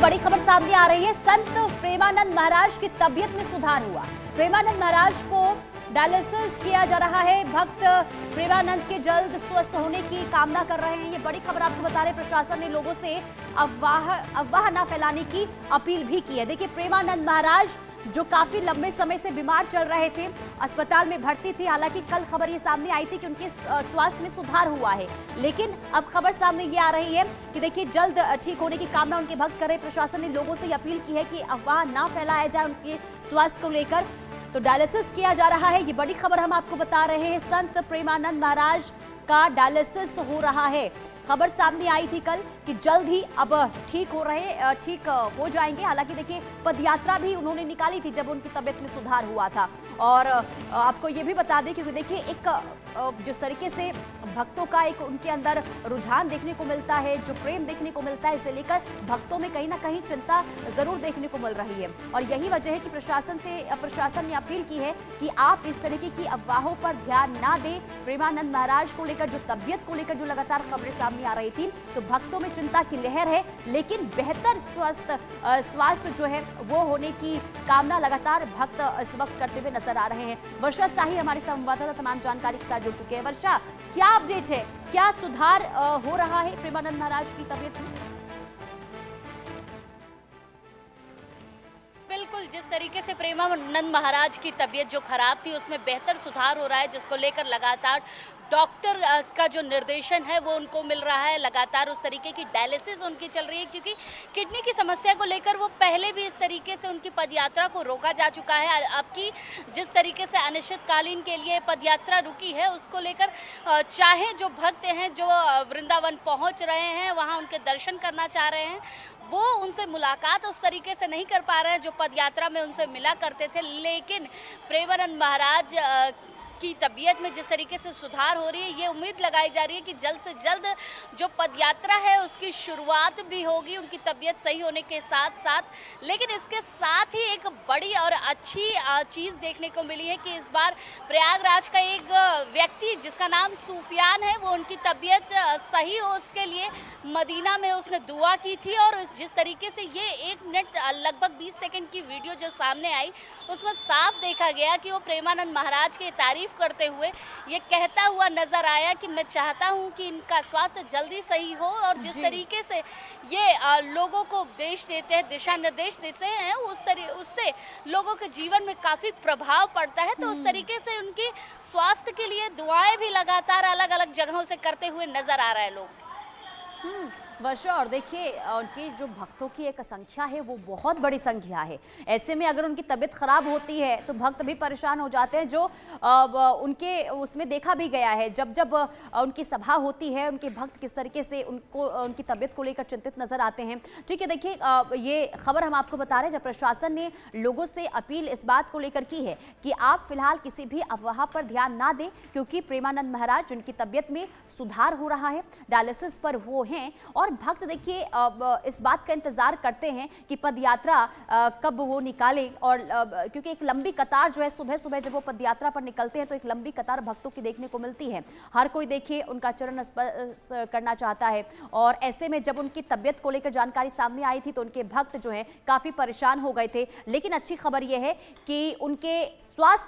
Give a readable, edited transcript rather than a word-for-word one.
बड़ी खबर सामने आ रही है। संत प्रेमानंद महाराज की तबीयत में सुधार हुआ। प्रेमानंद महाराज को डायलिसिस किया जा रहा है। भक्त प्रेमानंद के जल्द स्वस्थ होने की कामना कर रहे हैं। ये बड़ी खबर आपको बता रहे, प्रशासन ने लोगों से अफवाह न फैलाने की अपील भी की है। देखिए, प्रेमानंद महाराज जो काफी लंबे समय से बीमार चल रहे थे, अस्पताल में भर्ती थी। हालांकि कल खबर ये सामने आई थी कि उनके स्वास्थ्य में सुधार हुआ है, लेकिन अब खबर सामने ये आ रही है कि देखिए, जल्द ठीक होने की कामना उनके भक्त कर रहे। प्रशासन ने लोगों से अपील की है कि अफवाह ना फैलाया जाए उनके स्वास्थ्य को लेकर। तो डायलिसिस किया जा रहा है, ये बड़ी खबर हम आपको बता रहे हैं। संत प्रेमानंद महाराज का डायलिसिस हो रहा है। खबर सामने आई थी कल कि जल्द ही अब ठीक हो जाएंगे। हालांकि देखिए, पदयात्रा भी उन्होंने निकाली थी जब उनकी तबीयत में सुधार हुआ था। और आपको ये भी बता दें, क्योंकि देखिए, एक जिस तरीके से भक्तों का एक उनके अंदर रुझान देखने को मिलता है, जो प्रेम देखने को मिलता है, इसे लेकर भक्तों में कहीं ना कहीं चिंता जरूर देखने को मिल रही है। और यही वजह है कि प्रशासन ने अपील की है कि आप इस तरीके की अफवाहों पर ध्यान ना दें। प्रेमानंद महाराज को लेकर, जो तबीयत को लेकर जो लगातार खबरें सामने आ रही थी, तो भक्तों में चिंता की लहर है, लेकिन बेहतर स्वास्थ्य जो है वो होने की कामना लगातार भक्त इस वक्त करते हुए नजर आ रहे हैं। वर्षा शाही हमारी संवाददाता तमाम जानकारी के साथ जुड़ चुके हैं। वर्षा, क्या अपडेट है? क्या सुधार हो रहा है प्रेमानंद महाराज की तबीयत में? बिल्कुल, जिस तरीके से प्रेमानंद महाराज की तबीयत जो खराब थी, उसमें बेहतर सुधार हो रहा है, जिसको लेकर लगातार डॉक्टर का जो निर्देशन है वो उनको मिल रहा है। लगातार उस तरीके की डायलिसिस उनकी चल रही है, क्योंकि किडनी की समस्या को लेकर वो पहले भी इस तरीके से उनकी पदयात्रा को रोका जा चुका है। अब की जिस तरीके से अनिश्चितकालीन के लिए पदयात्रा रुकी है, उसको लेकर चाहे जो भक्त हैं जो वृंदावन पहुंच रहे हैं, वहां उनके दर्शन करना चाह रहे हैं, वो उनसे मुलाकात उस तरीके से नहीं कर पा रहे हैं जो पदयात्रा में उनसे मिला करते थे। लेकिन प्रेमानंद महाराज की तबीयत में जिस तरीके से सुधार हो रही है, ये उम्मीद लगाई जा रही है कि जल्द से जल्द जो पदयात्रा है उसकी शुरुआत भी होगी उनकी तबीयत सही होने के साथ साथ। लेकिन इसके साथ ही एक बड़ी और अच्छी चीज़ देखने को मिली है कि इस बार प्रयागराज का एक व्यक्ति जिसका नाम सूफियान है, वो उनकी तबीयत सही हो उसके लिए मदीना में उसने दुआ की थी। और जिस तरीके से ये 1 मिनट लगभग 20 सेकेंड की वीडियो जो सामने आई, उसमें साफ देखा गया कि वो प्रेमानंद महाराज की तारीफ करते हुए ये कहता हुआ नजर आया कि मैं चाहता हूं कि इनका स्वास्थ्य जल्दी सही हो। और जिस तरीके से ये लोगों को उपदेश देते हैं, दिशा निर्देश देते हैं, उससे लोगों के जीवन में काफ़ी प्रभाव पड़ता है। तो उस तरीके से उनकी स्वास्थ्य के लिए दुआएं भी लगातार अलग अलग जगहों से करते हुए नजर आ रहे हैं लोग। वर्षा, और देखिए, उनकी जो भक्तों की एक संख्या है वो बहुत बड़ी संख्या है। ऐसे में अगर उनकी तबीयत खराब होती है तो भक्त भी परेशान हो जाते हैं, जो उनके उसमें देखा भी गया है। जब उनकी सभा होती है, उनके भक्त किस तरीके से उनकी तबीयत को लेकर चिंतित नजर आते हैं। ठीक है, देखिए, ये खबर हम आपको बता रहे हैं जब प्रशासन ने लोगों से अपील इस बात को लेकर की है कि आप फिलहाल किसी भी अफवाह पर ध्यान ना दें, क्योंकि प्रेमानंद महाराज, उनकी तबीयत में सुधार हो रहा है, डायलिसिस पर वो हैं। और भक्त देखिए, इस बात का इंतजार करते हैं कि पदयात्रा कब वो निकाले। और क्योंकि एक लंबी कतार जो है, सुबह सुबह जब वो पदयात्रा पर निकलते हैं तो एक लंबी कतार भक्तों की देखने को मिलती है। हर कोई देखिए उनका चरण स्पर्श करना चाहता है। और ऐसे में जब उनकी तबीयत को लेकर जानकारी सामने आई थी तो उनके भक्त जो है काफी परेशान हो गए थे। लेकिन अच्छी खबर यह है कि उनके स्वास्थ्य